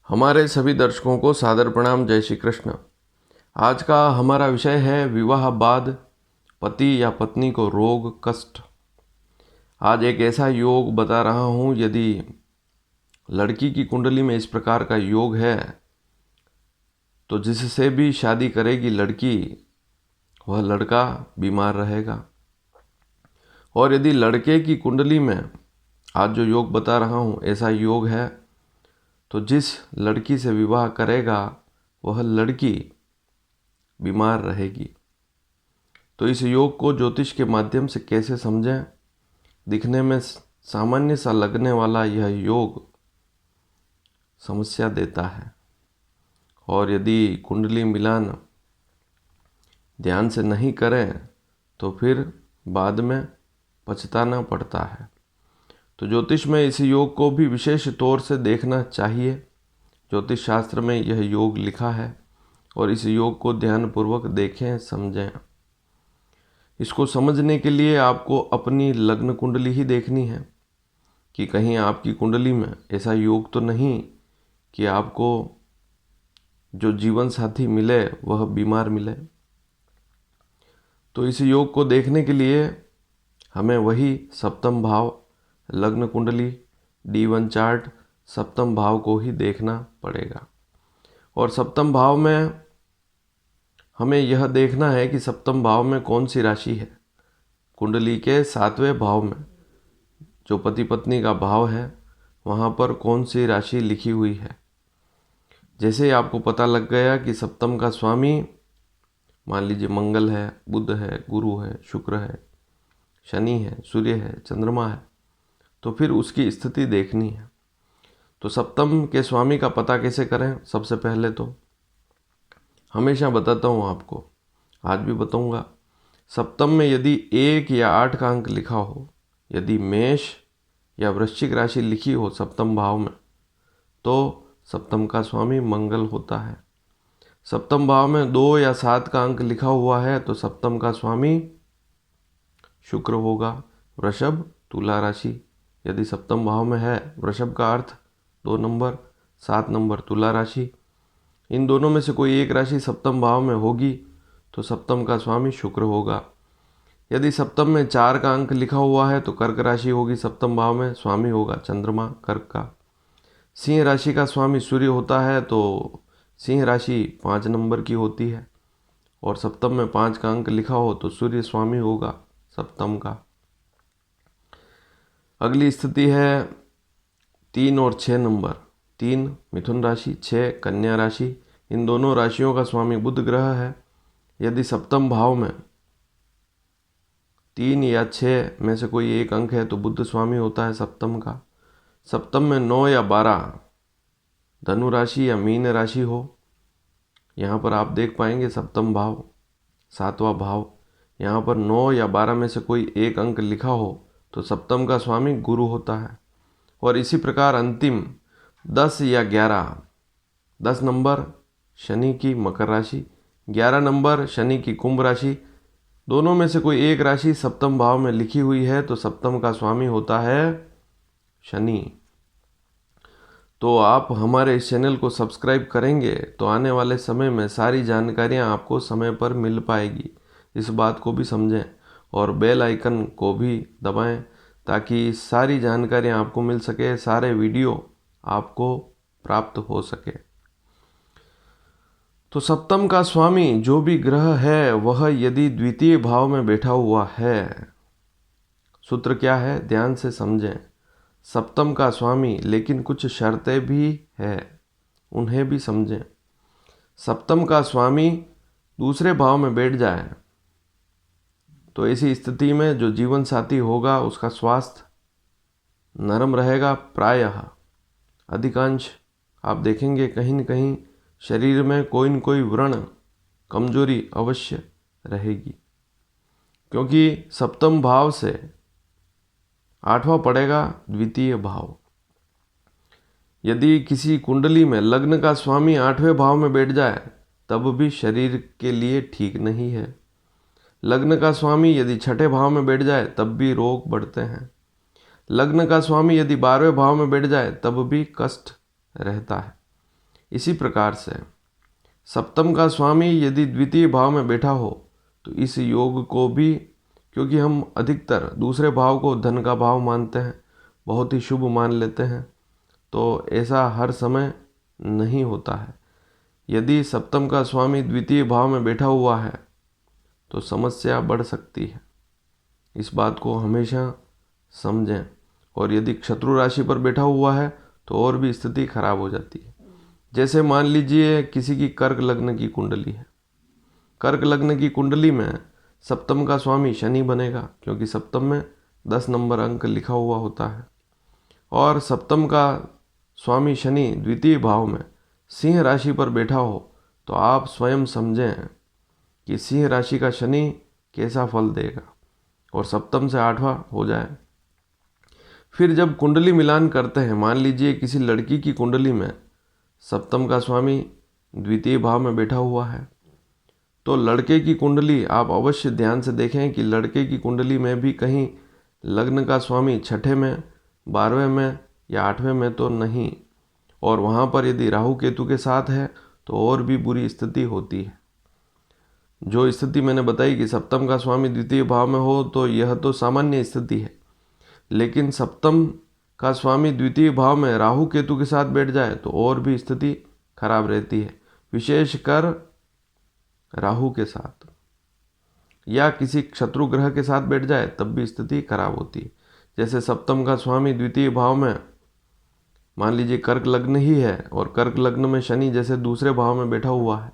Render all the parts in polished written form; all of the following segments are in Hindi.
हमारे सभी दर्शकों को सादर प्रणाम। जय श्री कृष्ण। आज का हमारा विषय है विवाह बाद पति या पत्नी को रोग कष्ट। आज एक ऐसा योग बता रहा हूँ, यदि लड़की की कुंडली में इस प्रकार का योग है तो जिससे भी शादी करेगी लड़की, वह लड़का बीमार रहेगा। और यदि लड़के की कुंडली में आज जो योग बता रहा हूँ ऐसा योग है तो जिस लड़की से विवाह करेगा वह लड़की बीमार रहेगी। तो इस योग को ज्योतिष के माध्यम से कैसे समझें? दिखने में सामान्य सा लगने वाला यह योग समस्या देता है, और यदि कुंडली मिलान ध्यान से नहीं करें तो फिर बाद में पछताना पड़ता है। तो ज्योतिष में इस योग को भी विशेष तौर से देखना चाहिए। ज्योतिष शास्त्र में यह योग लिखा है और इस योग को ध्यानपूर्वक देखें, समझें। इसको समझने के लिए आपको अपनी लग्न कुंडली ही देखनी है कि कहीं आपकी कुंडली में ऐसा योग तो नहीं कि आपको जो जीवन साथी मिले वह बीमार मिले। तो इस योग को देखने के लिए हमें वही सप्तम भाव लग्न कुंडली D1 चार्ट सप्तम भाव को ही देखना पड़ेगा। और सप्तम भाव में हमें यह देखना है कि सप्तम भाव में कौन सी राशि है। कुंडली के 7वें भाव में जो पति पत्नी का भाव है वहाँ पर कौन सी राशि लिखी हुई है। जैसे ही आपको पता लग गया कि सप्तम का स्वामी मान लीजिए मंगल है, बुध है, गुरु है, शुक्र है, शनि है, सूर्य है, चंद्रमा है, तो फिर उसकी स्थिति देखनी है। तो सप्तम के स्वामी का पता कैसे करें? सबसे पहले तो हमेशा बताता हूँ आपको, आज भी बताऊँगा, सप्तम में यदि 1 या 8 का अंक लिखा हो, यदि मेष या वृश्चिक राशि लिखी हो सप्तम भाव में, तो सप्तम का स्वामी मंगल होता है। सप्तम भाव में 2 या 7 का अंक लिखा हुआ है तो सप्तम का स्वामी शुक्र होगा। वृषभ, तुला राशि यदि सप्तम भाव में है, वृषभ का अर्थ 2 नंबर, 7 नंबर तुला राशि, इन दोनों में से कोई एक राशि सप्तम भाव में होगी तो सप्तम का स्वामी शुक्र होगा। यदि सप्तम में 4 का अंक लिखा हुआ है तो कर्क राशि होगी, सप्तम भाव में स्वामी होगा चंद्रमा कर्क का। सिंह राशि का स्वामी सूर्य होता है तो सिंह राशि 5 नंबर की होती है, और सप्तम में 5 का अंक लिखा हो तो सूर्य स्वामी होगा सप्तम का। अगली स्थिति है 3 और 6 नंबर। 3 मिथुन राशि, 6 कन्या राशि, इन दोनों राशियों का स्वामी बुध ग्रह है। यदि सप्तम भाव में 3 या 6 में से कोई एक अंक है तो बुध स्वामी होता है सप्तम का। सप्तम में 9 या 12 धनु राशि या मीन राशि हो, यहाँ पर आप देख पाएंगे सप्तम भाव 7वां भाव, यहाँ पर 9 या 12 में से कोई एक अंक लिखा हो तो सप्तम का स्वामी गुरु होता है। और इसी प्रकार अंतिम 10 या 11, 10 नंबर शनि की मकर राशि, 11 नंबर शनि की कुंभ राशि, दोनों में से कोई एक राशि सप्तम भाव में लिखी हुई है तो सप्तम का स्वामी होता है शनि। तो आप हमारे इस चैनल को सब्सक्राइब करेंगे तो आने वाले समय में सारी जानकारियां आपको समय पर मिल पाएगी। इस बात को भी समझें और बेल आइकन को भी दबाएं ताकि सारी जानकारियां आपको मिल सके, सारे वीडियो आपको प्राप्त हो सके। तो सप्तम का स्वामी जो भी ग्रह है वह यदि द्वितीय भाव में बैठा हुआ है, सूत्र क्या है ध्यान से समझें। सप्तम का स्वामी, लेकिन कुछ शर्तें भी है, उन्हें भी समझें। सप्तम का स्वामी दूसरे भाव में बैठ जाए तो ऐसी स्थिति में जो जीवन साथी होगा उसका स्वास्थ्य नरम रहेगा। प्रायः अधिकांश आप देखेंगे कहीं न कहीं शरीर में कोई न कोई व्रण, कमजोरी अवश्य रहेगी, क्योंकि सप्तम भाव से 8वां पड़ेगा द्वितीय भाव। यदि किसी कुंडली में लग्न का स्वामी 8वें भाव में बैठ जाए तब भी शरीर के लिए ठीक नहीं है। लग्न का स्वामी यदि 6ठे भाव में बैठ जाए तब भी रोग बढ़ते हैं। लग्न का स्वामी यदि 12वें भाव में बैठ जाए तब भी कष्ट रहता है। इसी प्रकार से सप्तम का स्वामी यदि द्वितीय भाव में बैठा हो तो इस योग को भी, क्योंकि हम अधिकतर दूसरे भाव को धन का भाव मानते हैं, बहुत ही शुभ मान लेते हैं, तो ऐसा हर समय नहीं होता है। यदि सप्तम का स्वामी द्वितीय भाव में बैठा हुआ है तो समस्या बढ़ सकती है। इस बात को हमेशा समझें। और यदि शत्रु राशि पर बैठा हुआ है तो और भी स्थिति खराब हो जाती है। जैसे मान लीजिए किसी की कर्क लग्न की कुंडली है। कर्क लग्न की कुंडली में सप्तम का स्वामी शनि बनेगा, क्योंकि सप्तम में 10 नंबर अंक लिखा हुआ होता है। और सप्तम का स्वामी शनि द्वितीय भाव में सिंह राशि पर बैठा हो तो आप स्वयं समझें कि सिंह राशि का शनि कैसा फल देगा, और सप्तम से 8वां हो जाए। फिर जब कुंडली मिलान करते हैं, मान लीजिए किसी लड़की की कुंडली में सप्तम का स्वामी द्वितीय भाव में बैठा हुआ है, तो लड़के की कुंडली आप अवश्य ध्यान से देखें कि लड़के की कुंडली में भी कहीं लग्न का स्वामी 6ठे में, 12वें में या 8वें में तो नहीं। और वहाँ पर यदि राहु केतु के साथ है तो और भी बुरी स्थिति होती है। जो स्थिति मैंने बताई कि सप्तम का स्वामी द्वितीय भाव में हो तो यह तो सामान्य स्थिति है, लेकिन सप्तम का स्वामी द्वितीय भाव में राहु केतु के साथ बैठ जाए तो और भी स्थिति खराब रहती है। विशेषकर राहु के साथ या किसी शत्रु ग्रह के साथ बैठ जाए तब भी स्थिति खराब होती है। जैसे सप्तम का स्वामी द्वितीय भाव में मान लीजिए कर्क लग्न ही है और कर्क लग्न में शनि जैसे दूसरे भाव में बैठा हुआ है,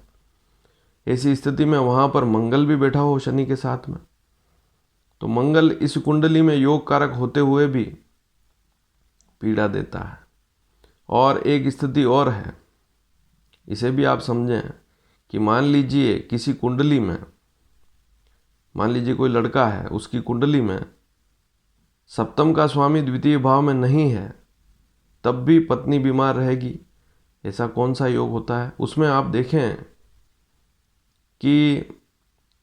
ऐसी स्थिति में वहाँ पर मंगल भी बैठा हो शनि के साथ में, तो मंगल इस कुंडली में योग कारक होते हुए भी पीड़ा देता है। और एक स्थिति और है, इसे भी आप समझें कि मान लीजिए किसी कुंडली में, मान लीजिए कोई लड़का है, उसकी कुंडली में सप्तम का स्वामी द्वितीय भाव में नहीं है, तब भी पत्नी बीमार रहेगी। ऐसा कौन सा योग होता है? उसमें आप देखें कि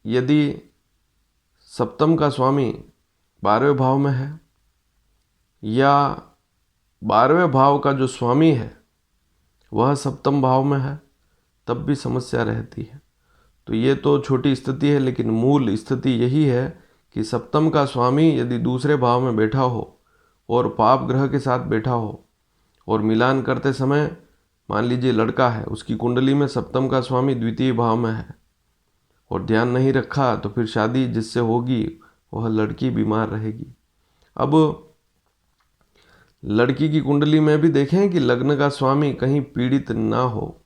यदि सप्तम का स्वामी 12वें भाव में है या 12वें भाव का जो स्वामी है वह सप्तम भाव में है, तब भी समस्या रहती है। तो ये तो छोटी स्थिति है, लेकिन मूल स्थिति यही है कि सप्तम का स्वामी यदि दूसरे भाव में बैठा हो और पाप ग्रह के साथ बैठा हो, और मिलान करते समय मान लीजिए लड़का है, उसकी कुंडली में सप्तम का स्वामी द्वितीय भाव में है और ध्यान नहीं रखा तो फिर शादी जिससे होगी वह लड़की बीमार रहेगी। अब लड़की की कुंडली में भी देखें कि लग्न का स्वामी कहीं पीड़ित ना हो।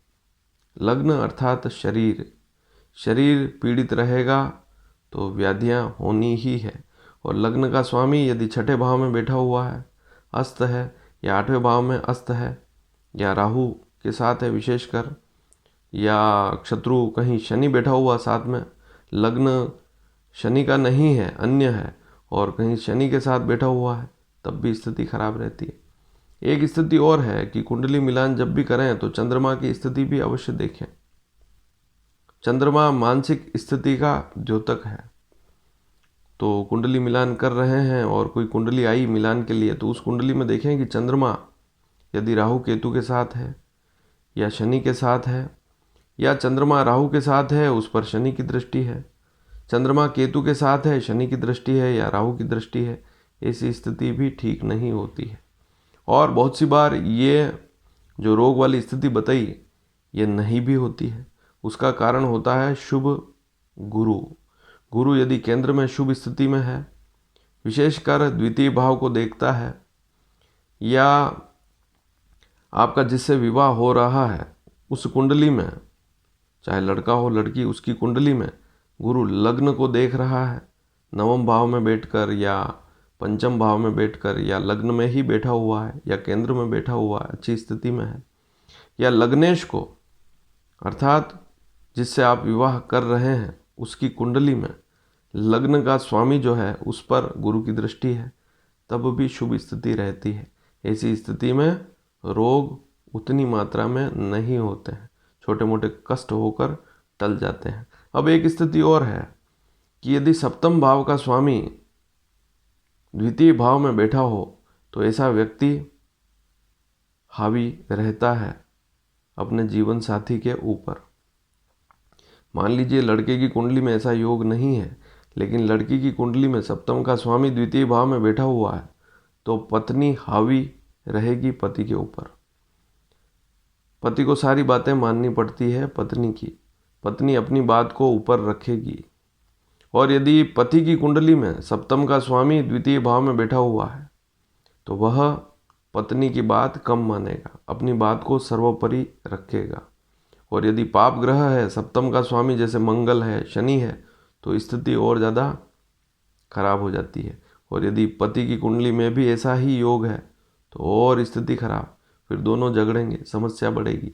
लग्न अर्थात शरीर पीड़ित रहेगा तो व्याधियां होनी ही है। और लग्न का स्वामी यदि 6ठे भाव में बैठा हुआ है, अस्त है, या 8वें भाव में अस्त है, या राहु के साथ है विशेषकर, या शत्रु कहीं शनि बैठा हुआ साथ में, लग्न शनि का नहीं है अन्य है और कहीं शनि के साथ बैठा हुआ है, तब भी स्थिति खराब रहती है। एक स्थिति और है कि कुंडली मिलान जब भी करें तो चंद्रमा की स्थिति भी अवश्य देखें। चंद्रमा मानसिक स्थिति का द्योतक है, तो कुंडली मिलान कर रहे हैं और कोई कुंडली आई मिलान के लिए, तो उस कुंडली में देखें कि चंद्रमा यदि राहु केतु के साथ है या शनि के साथ है, या चंद्रमा राहु के साथ है उस पर शनि की दृष्टि है, चंद्रमा केतु के साथ है शनि की दृष्टि है या राहु की दृष्टि है, ऐसी स्थिति भी ठीक नहीं होती है। और बहुत सी बार ये जो रोग वाली स्थिति बताई ये नहीं भी होती है। उसका कारण होता है शुभ गुरु यदि केंद्र में शुभ स्थिति में है, विशेषकर द्वितीय भाव को देखता है, या आपका जिससे विवाह हो रहा है उस कुंडली में, चाहे लड़का हो लड़की, उसकी कुंडली में गुरु लग्न को देख रहा है, 9वें भाव में बैठकर या 5वें भाव में बैठकर, या लग्न में ही बैठा हुआ है या केंद्र में बैठा हुआ है, अच्छी स्थिति में है, या लग्नेश को अर्थात जिससे आप विवाह कर रहे हैं उसकी कुंडली में लग्न का स्वामी जो है उस पर गुरु की दृष्टि है, तब भी शुभ स्थिति रहती है। ऐसी स्थिति में रोग उतनी मात्रा में नहीं होते हैं, छोटे मोटे कष्ट होकर टल जाते हैं। अब एक स्थिति और है कि यदि सप्तम भाव का स्वामी द्वितीय भाव में बैठा हो तो ऐसा व्यक्ति हावी रहता है अपने जीवन साथी के ऊपर। मान लीजिए लड़के की कुंडली में ऐसा योग नहीं है, लेकिन लड़की की कुंडली में सप्तम का स्वामी द्वितीय भाव में बैठा हुआ है, तो पत्नी हावी रहेगी पति के ऊपर। पति को सारी बातें माननी पड़ती है पत्नी की, पत्नी अपनी बात को ऊपर रखेगी। और यदि पति की कुंडली में सप्तम का स्वामी द्वितीय भाव में बैठा हुआ है, तो वह पत्नी की बात कम मानेगा, अपनी बात को सर्वोपरि रखेगा। और यदि पाप ग्रह है, सप्तम का स्वामी जैसे मंगल है, शनि है, तो स्थिति और ज़्यादा खराब हो जाती है। और यदि पति की कुंडली में भी ऐसा ही योग है तो और स्थिति खराब, फिर दोनों झगड़ेंगे, समस्या बढ़ेगी।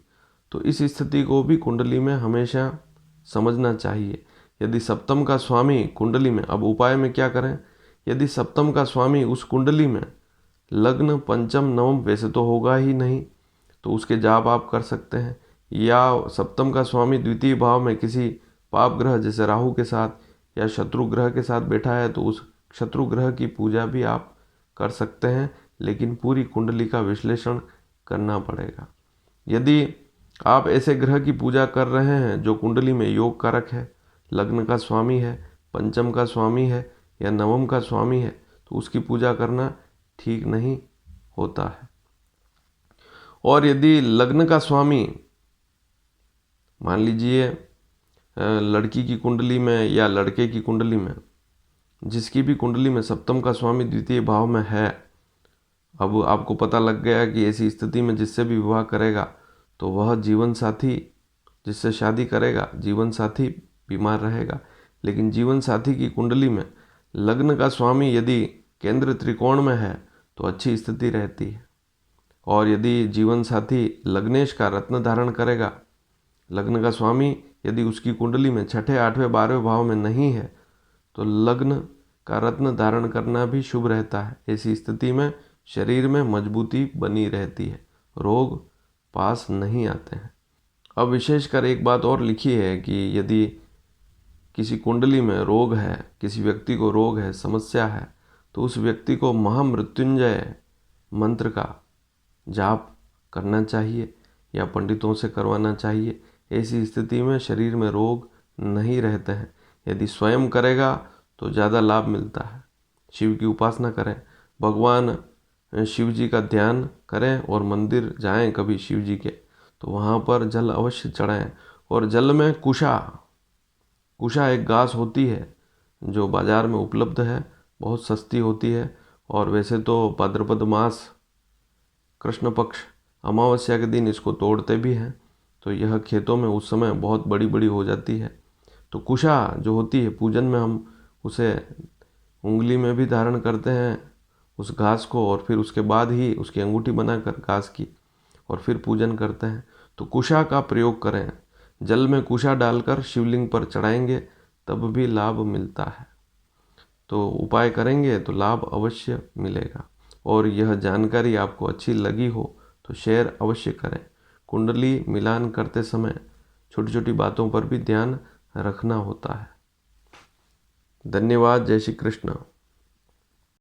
तो इस स्थिति को भी कुंडली में हमेशा समझना चाहिए। यदि सप्तम का स्वामी कुंडली में, अब उपाय में क्या करें, यदि सप्तम का स्वामी उस कुंडली में लग्न पंचम नवम वैसे तो होगा ही नहीं, तो उसके जाप आप कर सकते हैं। या सप्तम का स्वामी द्वितीय भाव में किसी पाप ग्रह जैसे राहु के साथ या शत्रु ग्रह के साथ बैठा है, तो उस शत्रु ग्रह की पूजा भी आप कर सकते हैं, लेकिन पूरी कुंडली का विश्लेषण करना पड़ेगा। यदि आप ऐसे ग्रह की पूजा कर रहे हैं जो कुंडली में योग कारक है, लग्न का स्वामी है, पंचम का स्वामी है या नवम का स्वामी है, तो उसकी पूजा करना ठीक नहीं होता है। और यदि लग्न का स्वामी, मान लीजिए लड़की की कुंडली में या लड़के की कुंडली में, जिसकी भी कुंडली में सप्तम का स्वामी द्वितीय भाव में है, अब आपको पता लग गया कि ऐसी स्थिति में जिससे भी विवाह करेगा तो वह जीवन साथी, जिससे शादी करेगा, जीवन साथी बीमार रहेगा। लेकिन जीवन साथी की कुंडली में लग्न का स्वामी यदि केंद्र त्रिकोण में है तो अच्छी स्थिति रहती है। और यदि जीवन साथी लग्नेश का रत्न धारण करेगा, लग्न का स्वामी यदि उसकी कुंडली में छठे आठवें 12वें भाव में नहीं है, तो लग्न का रत्न धारण करना भी शुभ रहता है। ऐसी स्थिति में शरीर में मजबूती बनी रहती है, रोग पास नहीं आते हैं। अब विशेषकर एक बात और लिखी है कि यदि किसी कुंडली में रोग है, किसी व्यक्ति को रोग है, समस्या है, तो उस व्यक्ति को महामृत्युंजय मंत्र का जाप करना चाहिए या पंडितों से करवाना चाहिए। ऐसी स्थिति में शरीर में रोग नहीं रहते हैं। यदि स्वयं करेगा तो ज़्यादा लाभ मिलता है। शिव की उपासना करें, भगवान शिव जी का ध्यान करें और मंदिर जाएं कभी शिव जी के, तो वहाँ पर जल अवश्य चढ़ाएं। और जल में कुशा एक घास होती है जो बाज़ार में उपलब्ध है, बहुत सस्ती होती है। और वैसे तो भाद्रपद मास कृष्ण पक्ष अमावस्या के दिन इसको तोड़ते भी हैं, तो यह खेतों में उस समय बहुत बड़ी बड़ी हो जाती है। तो कुशा जो होती है, पूजन में हम उसे उंगली में भी धारण करते हैं उस घास को, और फिर उसके बाद ही उसकी अंगूठी बनाकर घास की, और फिर पूजन करते हैं। तो कुशा का प्रयोग करें, जल में कुशा डालकर शिवलिंग पर चढ़ाएंगे तब भी लाभ मिलता है। तो उपाय करेंगे तो लाभ अवश्य मिलेगा। और यह जानकारी आपको अच्छी लगी हो तो शेयर अवश्य करें। कुंडली मिलान करते समय छोटी छोटी बातों पर भी ध्यान रखना होता है। धन्यवाद। जय श्री कृष्ण।